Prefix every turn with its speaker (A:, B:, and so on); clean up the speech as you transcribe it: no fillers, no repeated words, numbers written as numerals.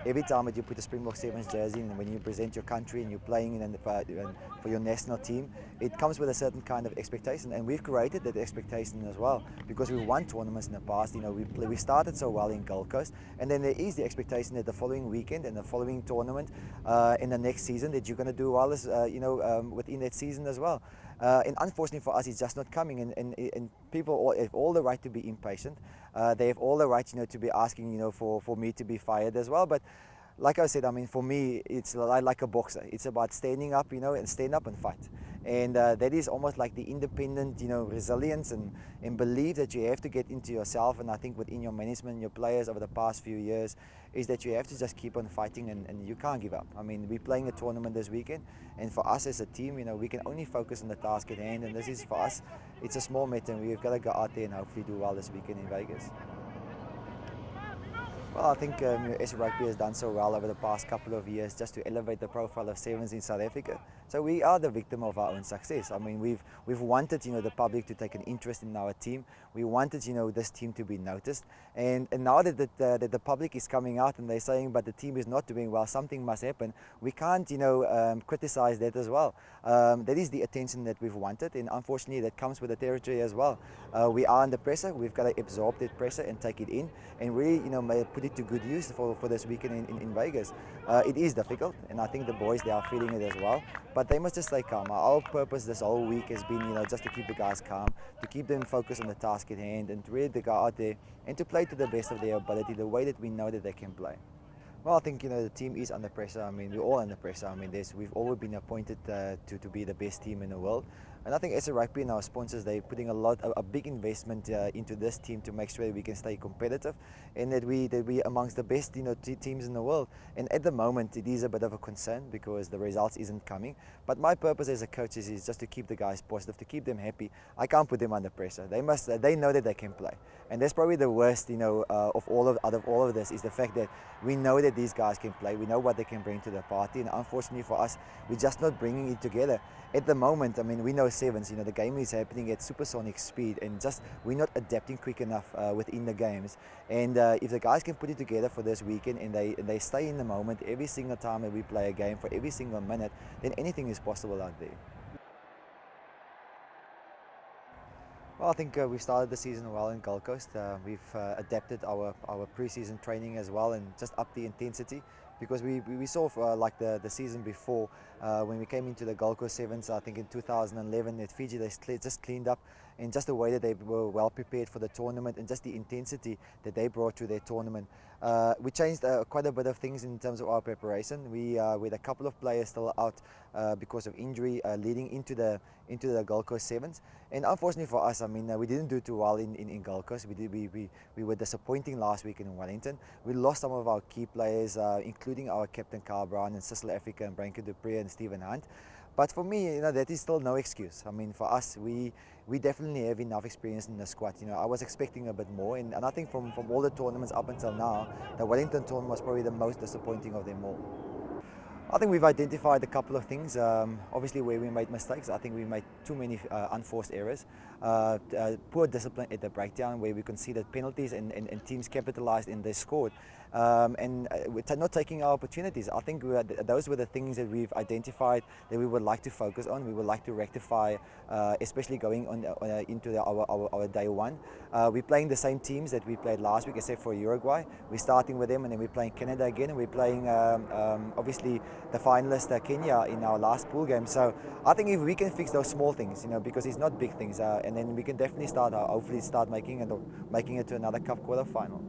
A: Every time that you put a Springbok Sevens jersey and when you present your country and you're playing for your national team, it comes with a certain kind of expectation, and we've created that expectation as well because we've won tournaments in the past. We started so well in Gold Coast, and then there is the expectation that the following weekend and the following tournament in the next season that you're going to do well as within that season as well. And unfortunately for us, it's just not coming, and people have all the right to be impatient. They have all the right, to be asking, for me to be fired as well. But like I said, I mean, for me, it's like a boxer. It's about standing up, and stand up and fight. And that is almost like the independent, resilience and belief that you have to get into yourself. And I think within your management, your players over the past few years, is that you have to just keep on fighting and you can't give up. I mean, we're playing a tournament this weekend, and for us as a team, we can only focus on the task at hand. And this is, for us, it's a small matter, and we've got to go out there and hopefully do well this weekend in Vegas. Well, I think S Rugby has done so well over the past couple of years just to elevate the profile of sevens in South Africa. So we are the victim of our own success. I mean, we've wanted, the public to take an interest in our team. We wanted, this team to be noticed. And now that the public is coming out and they're saying, but the team is not doing well, something must happen, we can't, criticize that as well. That is the attention that we've wanted, and unfortunately that comes with the territory as well. We are under pressure. We've got to absorb that pressure and take it in and really, put it to good use for this weekend in Vegas. It is difficult, and I think the boys, they are feeling it as well, but they must just stay calm. Our purpose this whole week has been, just to keep the guys calm, to keep them focused on the task at hand, and to really to go out there and to play to the best of their ability, the way that we know that they can play. Well, I think the team is under pressure. I mean, we're all under pressure. I mean, we've always been appointed to be the best team in the world, and I think as a rugby and our sponsors, they're putting a big investment into this team to make sure that we can stay competitive, and that we amongst the best teams in the world. And at the moment, it is a bit of a concern because the results isn't coming. But my purpose as a coach is just to keep the guys positive, to keep them happy. I can't put them under pressure. They know that they can play, and that's probably the worst of all of this is the fact that we know that these guys can play. We know what they can bring to the party, and unfortunately for us, we're just not bringing it together. At the moment, I mean, we know sevens, the game is happening at supersonic speed, and just we're not adapting quick enough within the games. And if the guys can put it together for this weekend and they stay in the moment every single time that we play a game for every single minute, then anything is possible out there. Well, I think we've started the season well in Gold Coast. We've adapted our pre-season training as well and just upped the intensity, because we saw like the season before when we came into the Gold Coast Sevens, I think in 2011 at Fiji, they just cleaned up, and just the way that they were well prepared for the tournament and just the intensity that they brought to their tournament. We changed quite a bit of things in terms of our preparation. We with a couple of players still out because of injury leading into the Gold Coast Sevens, and unfortunately for us, I mean, we didn't do too well in Gold Coast. We were disappointing last week in Wellington. We lost some of our key players, including our captain Carl Brown and Cecil Africa and Branko Dupree and Stephen Hunt. But for me, that is still no excuse. I mean, for us, we definitely have enough experience in the squad. I was expecting a bit more, and I think from all the tournaments up until now, the Wellington tournament was probably the most disappointing of them all. I think we've identified a couple of things. Obviously, where we made mistakes, I think we made too many unforced errors. Poor discipline at the breakdown, where we conceded penalties and teams capitalized and they scored. And we're not taking our opportunities. I think those were the things that we've identified that we would like to focus on. We would like to rectify, especially going on into our day one. We're playing the same teams that we played last week, except for Uruguay. We're starting with them, and then we're playing Canada again, and we're playing obviously the finalist Kenya in our last pool game. So I think if we can fix those small things, because it's not big things, and then we can definitely hopefully start making it to another cup quarter final.